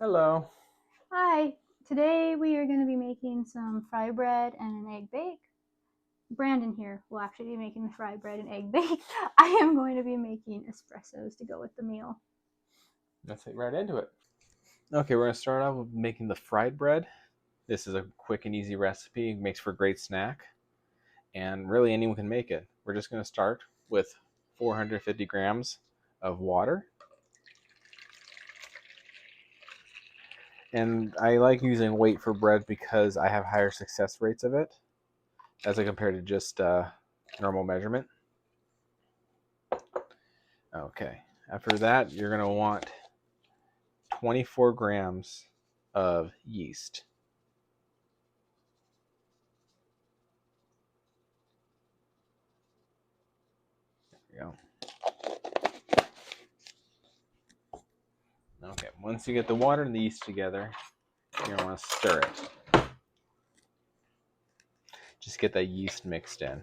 Hello. Hi, today we are going to be making some fry bread and an egg bake. Brandon here will actually be making the fry bread and egg bake. I am going to be making espressos to go with the meal. Let's get right into it. Okay, we're going to start off with making the fried bread. This is a quick and easy recipe. It makes for a great snack, and really anyone can make it. We're just going to start with 450 grams of water. And I like using weight for bread because I have higher success rates of it as I compare to just normal measurement. Okay, after that, you're going to want 24 grams of yeast. There you go. Okay, once you get the water and the yeast together, you're going to want to stir it. Just get that yeast mixed in.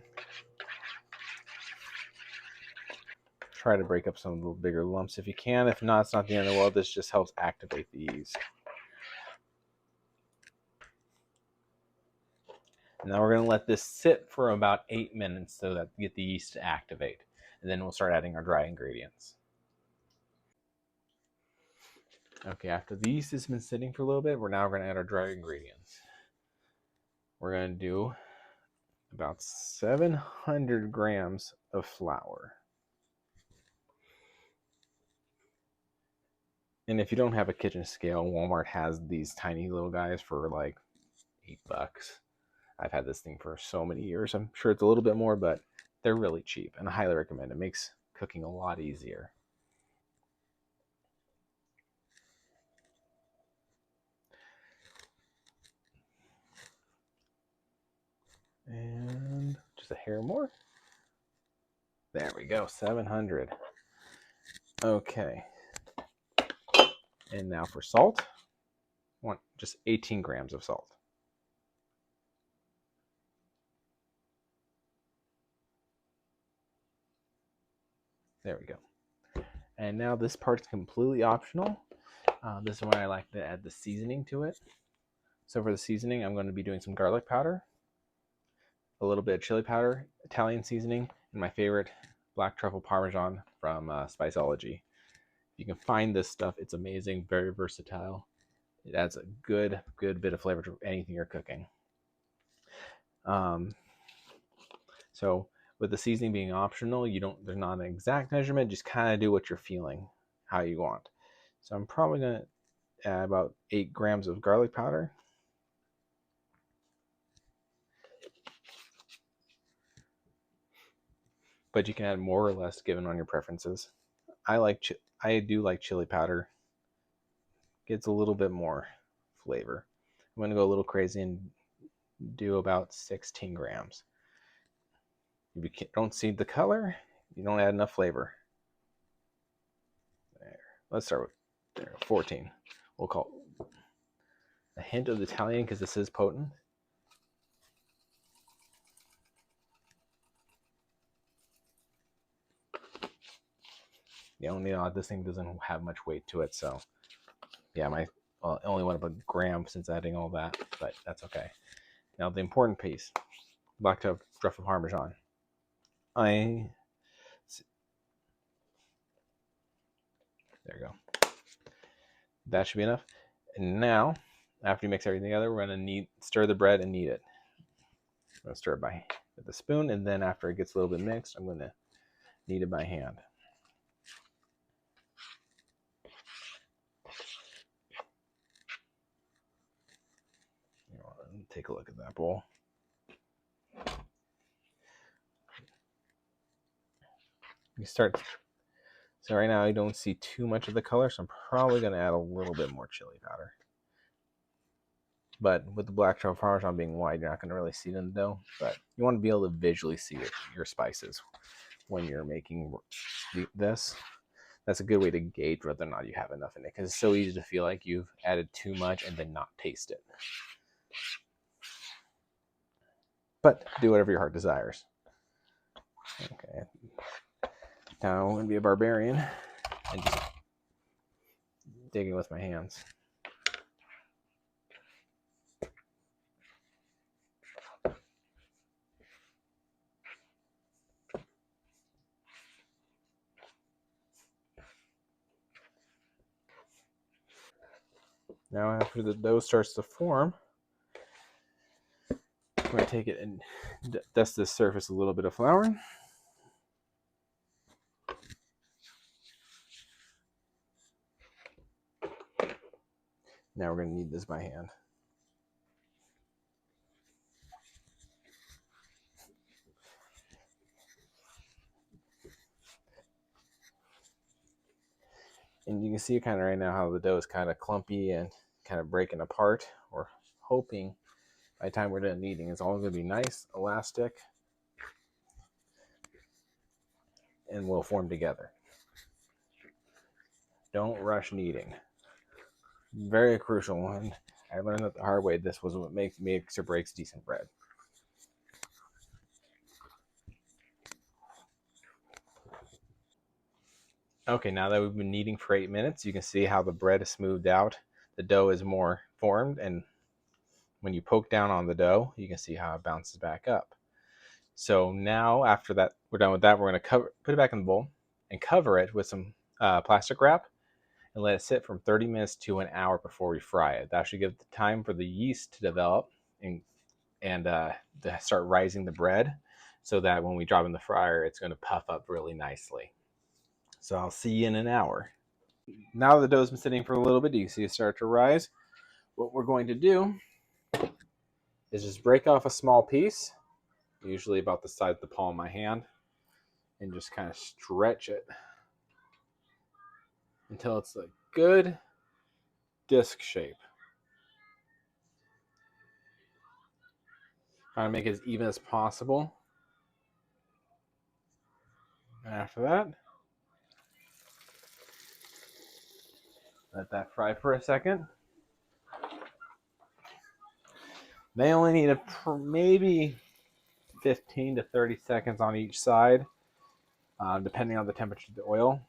Try to break up some of the bigger lumps if you can. If not, it's not the end of the world. This just helps activate the yeast. Now we're going to let this sit for about 8 minutes so that we get the yeast to activate. And then we'll start adding our dry ingredients. Okay, after the yeast has been sitting for a little bit, we're now going to add our dry ingredients. We're going to do about 700 grams of flour. And if you don't have a kitchen scale, Walmart has these tiny little guys for like $8. I've had this thing for so many years. I'm sure it's a little bit more, but they're really cheap and I highly recommend it. It makes cooking a lot easier. And just a hair more. There we go, 700. Okay. And now for salt. I want just 18 grams of salt. There we go. And now this part's completely optional. This is when I like to add the seasoning to it. So for the seasoning, I'm going to be doing some garlic powder, a little bit of chili powder, Italian seasoning, and my favorite black truffle parmesan from Spiceology. If you can find this stuff, it's amazing, very versatile. It adds a good bit of flavor to anything you're cooking. So with the seasoning being optional, there's not an exact measurement, just kind of do what you're feeling, how you want. So I'm probably going to add about 8 grams of garlic powder. But you can add more or less given on your preferences. I do like chili powder. Gets a little bit more flavor. I'm going to go a little crazy and do about 16 grams. If you don't see the color, you don't add enough flavor. There. Let's start with 14. We'll call it a hint of Italian because this is potent. This thing doesn't have much weight to it, so yeah, I only went up a gram since adding all that, but that's okay. Now the important piece, black truffle parmesan. There you go. That should be enough. And now, after you mix everything together, we're gonna stir the bread and knead it. I'm gonna stir it with a spoon, and then after it gets a little bit mixed, I'm gonna knead it by hand. Take a look at that bowl. You start. So right now I don't see too much of the color, so I'm probably gonna add a little bit more chili powder. But with the black truffle parmesan being white, you're not gonna really see it in the dough. But you want to be able to visually see your spices when you're making this. That's a good way to gauge whether or not you have enough in it, because it's so easy to feel like you've added too much and then not taste it. But do whatever your heart desires. Okay. Now I'm going to be a barbarian and just digging with my hands. Now after the dough starts to form, I'm going to take it and dust this surface with a little bit of flour. Now we're going to knead this by hand. And you can see kind of right now how the dough is kind of clumpy and kind of breaking apart. We're hoping by the time we're done kneading, it's all going to be nice, elastic, and will form together. Don't rush kneading. Very crucial. And I learned that the hard way. This was what makes or breaks decent bread. Okay, now that we've been kneading for 8 minutes, you can see how the bread is smoothed out. The dough is more formed, and when you poke down on the dough, you can see how it bounces back up. So now, after that, we're done with that. We're going to put it back in the bowl and cover it with some plastic wrap and let it sit from 30 minutes to an hour before we fry it. That should give the time for the yeast to develop and to start rising the bread, so that when we drop it in the fryer, it's going to puff up really nicely. So I'll see you in an hour. Now the dough's been sitting for a little bit. You see it start to rise. What we're going to do is just break off a small piece, usually about the size of the palm of my hand, and just kind of stretch it until it's a good disc shape. Try to make it as even as possible. And after that, let that fry for a second. They only need maybe 15 to 30 seconds on each side, depending on the temperature of the oil.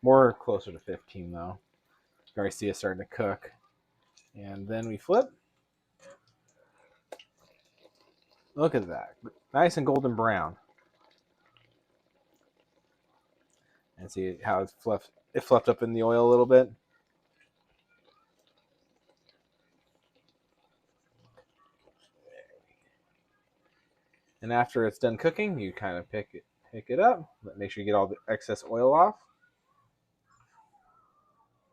More closer to 15 though. You already see it starting to cook. And then we flip. Look at that. Nice and golden brown. And see how it fluffed up in the oil a little bit. And after it's done cooking, you kind of pick it up. Make sure you get all the excess oil off.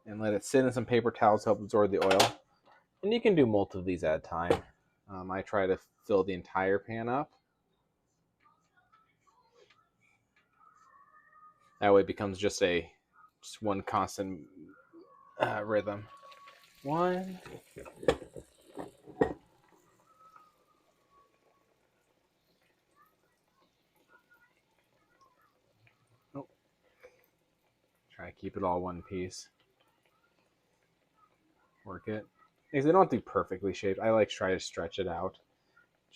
And let it sit in some paper towels to help absorb the oil. And you can do multiple of these at a time. I try to fill the entire pan up. That way it becomes just one constant rhythm. One. Oh. Try to keep it all one piece. Work it. Because they don't have to be perfectly shaped. I like to try to stretch it out.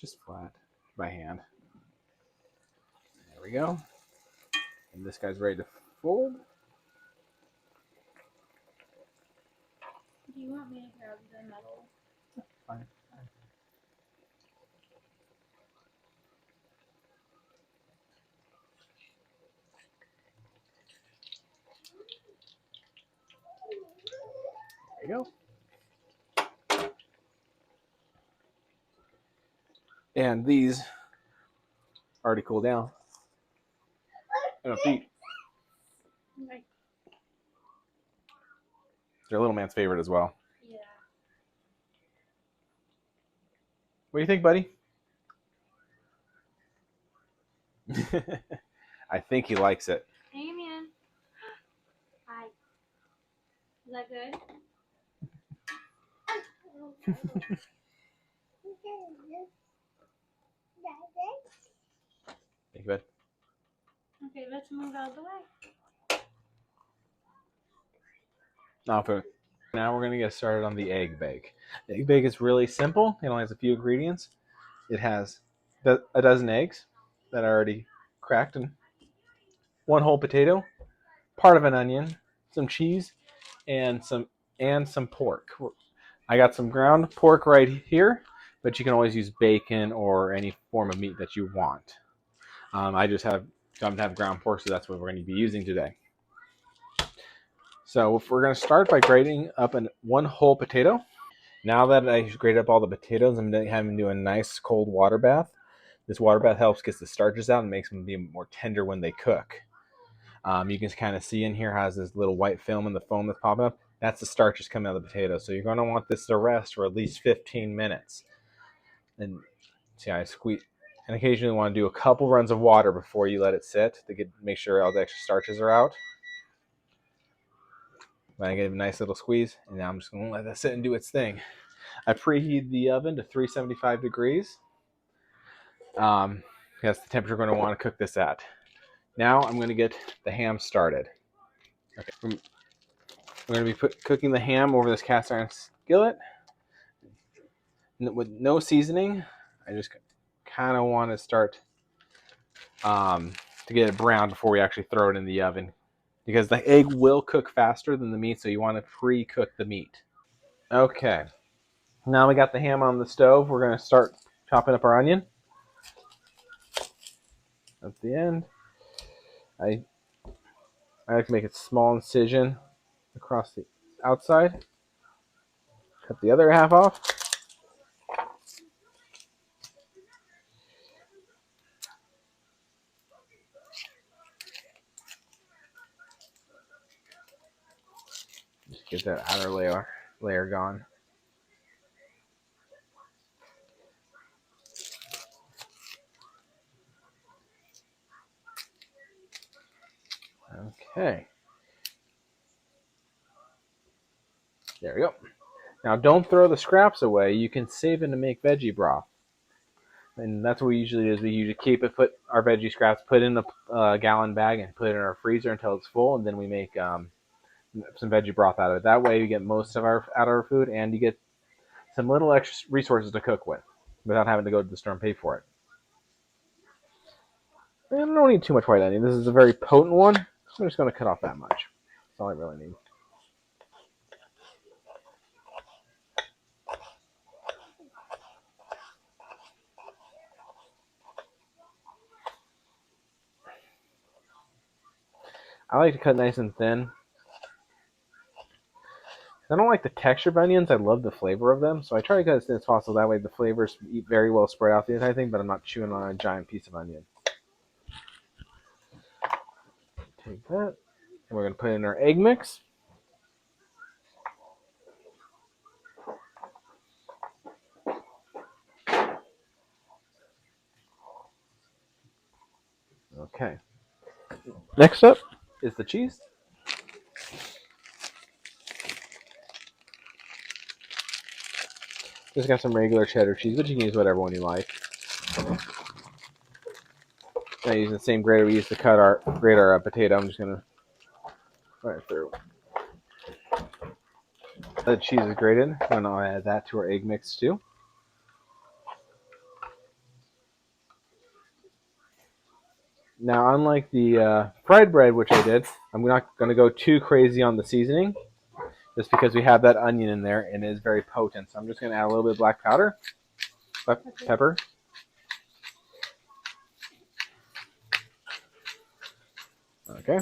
Just flat by hand. There we go. And this guy's ready to fold. Do you want me to grab the metal? Fine. There you go. And these already cooled down. And a feet. Okay. They're little man's favorite as well. Yeah. What do you think, buddy? I think he likes it. Hey, man. Hi. Is that good? Thank you, bud. Okay, let's move out of the way. Now we're going to get started on the egg bake. The egg bake is really simple. It only has a few ingredients. It has a dozen eggs that are already cracked, and one whole potato, part of an onion, some cheese, and some pork. I got some ground pork right here, but you can always use bacon or any form of meat that you want. I just have ground pork, so that's what we're going to be using today. So if we're going to start by grating up one whole potato. Now that I grated up all the potatoes, I'm having to do a nice cold water bath. This water bath helps get the starches out and makes them be more tender when they cook. You can kind of see in here has this little white film in the foam that's popping up. That's the starches coming out of the potato. So you're going to want this to rest for at least 15 minutes. And see, I squeeze. And occasionally want to do a couple runs of water before you let it sit to make sure all the extra starches are out. Then I give it a nice little squeeze, and now I'm just going to let that sit and do its thing. I preheat the oven to 375 degrees. That's the temperature we're going to want to cook this at. Now I'm going to get the ham started. Okay, we're going to be cooking the ham over this cast iron skillet with no seasoning. I just kind of want to start to get it brown before we actually throw it in the oven, because the egg will cook faster than the meat, so you want to pre-cook the meat. Okay, now we got the ham on the stove. We're going to start chopping up our onion. At the end, I like to make a small incision across the outside. Cut the other half off. Just get that outer layer gone. Okay. There we go. Now don't throw the scraps away. You can save it to make veggie broth. And that's what we usually do is we usually keep it, put our veggie scraps, put in a gallon bag and put it in our freezer until it's full, and then we make some veggie broth out of it. That way you get most of our food, and you get some little extra resources to cook with without having to go to the store and pay for it. And I don't need too much white onion. This is a very potent one, so I'm just going to cut off that much. That's all I really need. I like to cut nice and thin. I don't like the texture of onions. I love the flavor of them, so I try to cut as thin as possible. That way the flavors eat very well spread out the entire thing, but I'm not chewing on a giant piece of onion. Take that, and we're going to put in our egg mix. Okay. Next up is the cheese. Just got some regular cheddar cheese, but you can use whatever one you like. I use the same grater we used to grate our potato. I'm just gonna run it through. The cheese is grated. I'm gonna add that to our egg mix too. Now, unlike the fried bread, which I did, I'm not gonna go too crazy on the seasoning, just because we have that onion in there and it is very potent. So I'm just gonna add a little bit of black pepper. Okay.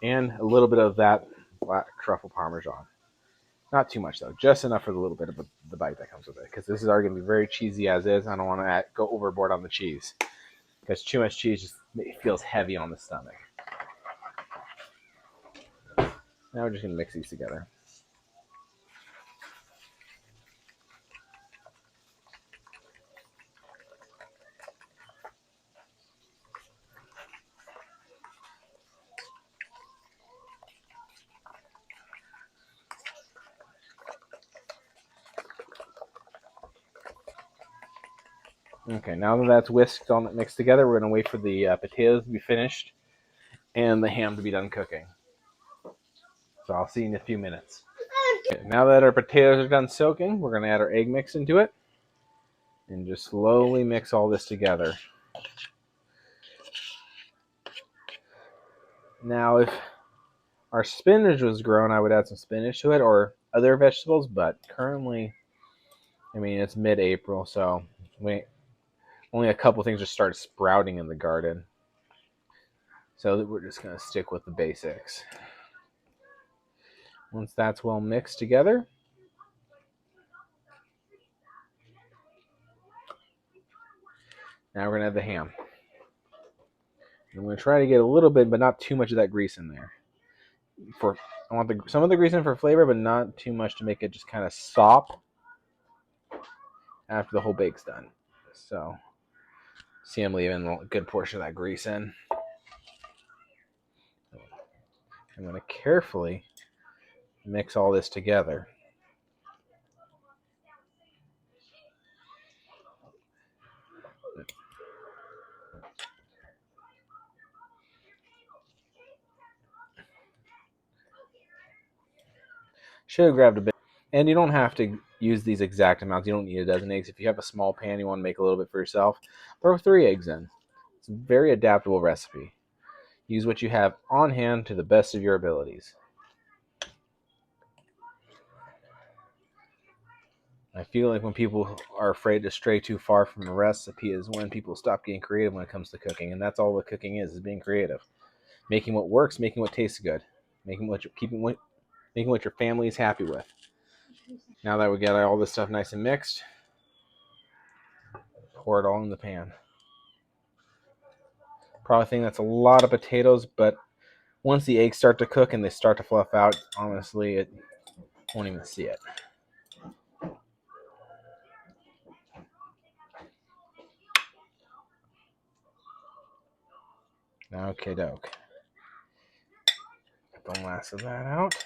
And a little bit of that black truffle parmesan. Not too much though, just enough for the little bit of the bite that comes with it. Because this is already going to be very cheesy as is. I don't want to go overboard on the cheese. Because too much cheese just feels heavy on the stomach. Now we're just going to mix these together. Okay, now that that's whisked all mixed together, we're going to wait for the potatoes to be finished and the ham to be done cooking. So I'll see you in a few minutes. Okay, now that our potatoes are done soaking, we're going to add our egg mix into it and just slowly mix all this together. Now, if our spinach was grown, I would add some spinach to it or other vegetables, but currently, I mean, it's mid-April, so only a couple things just started sprouting in the garden. So that we're just going to stick with the basics. Once that's well mixed together, now we're going to have the ham. I'm going to try to get a little bit, but not too much of that grease in there. I want some of the grease in for flavor, but not too much to make it just kind of sop after the whole bake's done. So, see, I'm leaving a good portion of that grease in. I'm going to carefully mix all this together. Should have grabbed a bit. And you don't have to use these exact amounts. You don't need a dozen eggs. If you have a small pan, you want to make a little bit for yourself, throw 3 eggs in. It's a very adaptable recipe. Use what you have on hand to the best of your abilities. I feel like when people are afraid to stray too far from a recipe is when people stop getting creative when it comes to cooking. And that's all what cooking is being creative. Making what works, making what tastes good. Making what your family is happy with. Now that we got all this stuff nice and mixed, pour it all in the pan. Probably think that's a lot of potatoes, but once the eggs start to cook and they start to fluff out, honestly, it won't even see it. Okay, doke. Get the last of that out.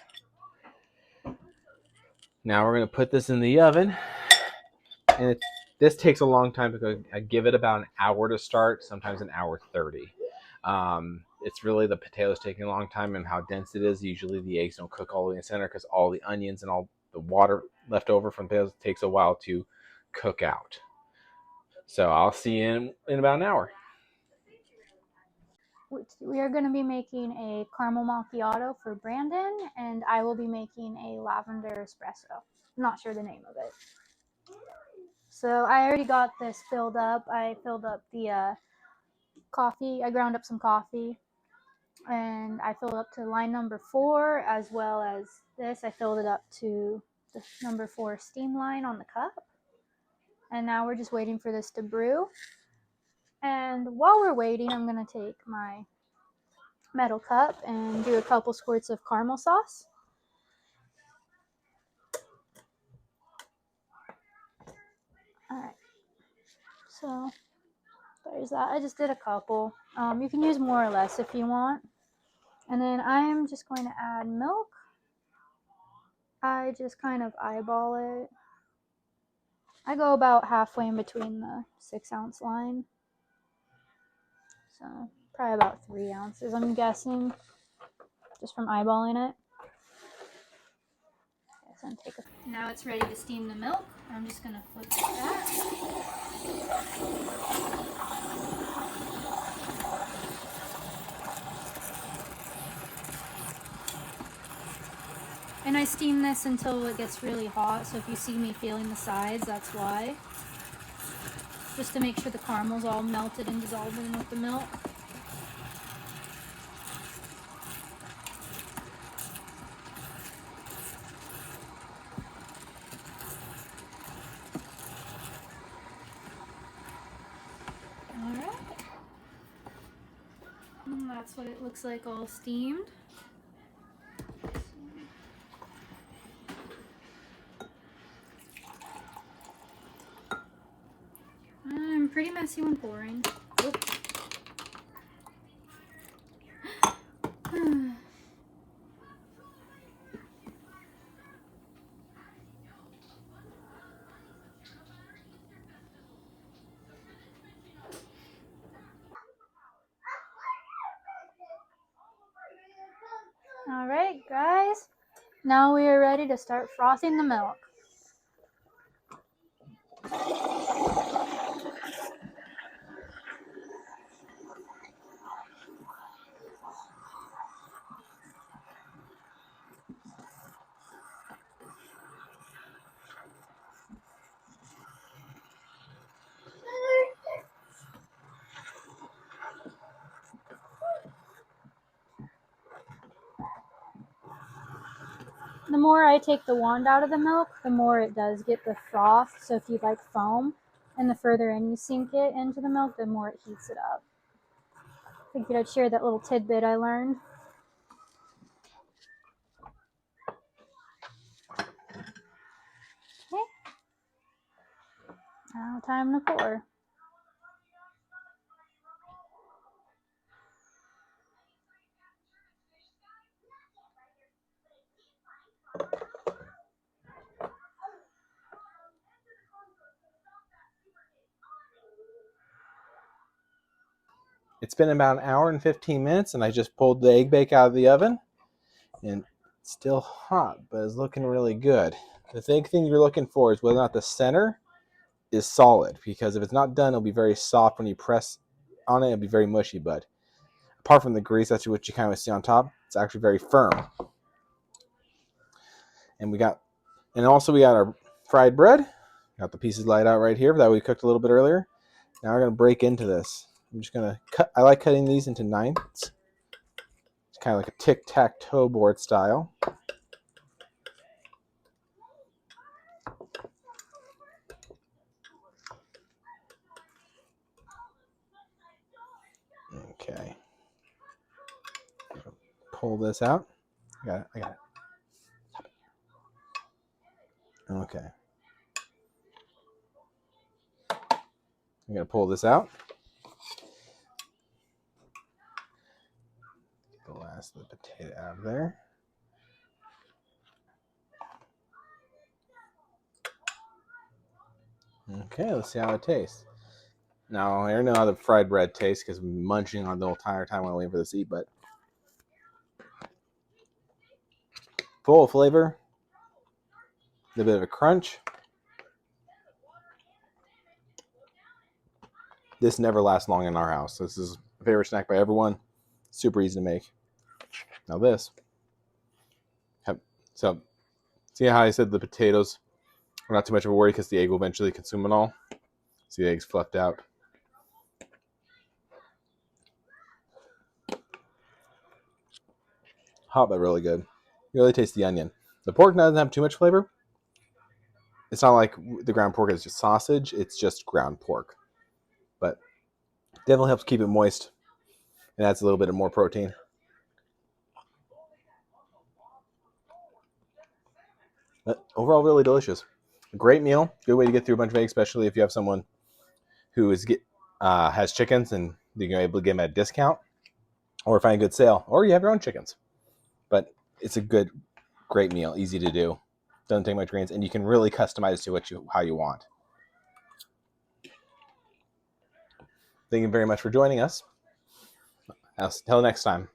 Now we're going to put this in the oven. And this takes a long time to cook. I give it about an hour to start, sometimes an hour 30. It's really the potatoes taking a long time and how dense it is. Usually the eggs don't cook all the way in the center because all the onions and all the water left over from potatoes takes a while to cook out. So I'll see you in about an hour. We are going to be making a caramel macchiato for Brandon, and I will be making a lavender espresso. I'm not sure the name of it. So I already got this filled up. I filled up the coffee. I ground up some coffee, and I filled up to line number 4, as well as this. I filled it up to the number 4 steam line on the cup. And now we're just waiting for this to brew. And while we're waiting, I'm going to take my metal cup and do a couple squirts of caramel sauce. Alright, so there's that. I just did a couple. You can use more or less if you want. And then I am just going to add milk. I just kind of eyeball it. I go about halfway in between the 6-ounce line. So probably about 3 ounces, I'm guessing, just from eyeballing it. Now it's ready to steam the milk. I'm just going to flip that. And I steam this until it gets really hot, so if you see me feeling the sides, that's why. Just to make sure the caramel's all melted and dissolved in with the milk. Alright. And that's what it looks like all steamed. I'm pretty messy when pouring. Alright guys, now we are ready to start frothing the milk. The more I take the wand out of the milk, the more it does get the froth. So if you like foam, and the further in you sink it into the milk, the more it heats it up. Figured I'd share that little tidbit I learned. Okay. Now time to pour. It's been about an hour and 15 minutes, and I just pulled the egg bake out of the oven, and it's still hot, but it's looking really good. The thing you're looking for is whether or not the center is solid, because if it's not done, it'll be very soft when you press on it. It'll be very mushy, but apart from the grease, that's what you kind of see on top. It's actually very firm. And we got our fried bread. Got the pieces laid out right here that we cooked a little bit earlier. Now we're gonna break into this. I'm just gonna cut. I like cutting these into ninths. It's kind of like a tic-tac-toe board style. Okay. Pull this out. I got it. Okay. I'm gonna pull this out. Get the last of the potato out of there. Okay, let's see how it tastes. Now, I don't know how the fried bread tastes because I'm munching on the entire time while I'm waiting for this to eat, but full of flavor, a bit of a crunch. This never lasts long in our house. This is a favorite snack by everyone. Super easy to make. Now this. So, see how I said the potatoes are not too much of a worry because the egg will eventually consume it all? See the eggs fluffed out. Hot but really good. You really taste the onion. The pork doesn't have too much flavor. It's not like the ground pork is just sausage. It's just ground pork. But definitely helps keep it moist and adds a little bit of more protein. But overall, really delicious. A great meal. Good way to get through a bunch of eggs, especially if you have someone who has chickens and you're able to get them at a discount, or find a good sale, or you have your own chickens. But it's a great meal, easy to do. Doesn't take much greens, and you can really customize it to how you want. Thank you very much for joining us. Until next time.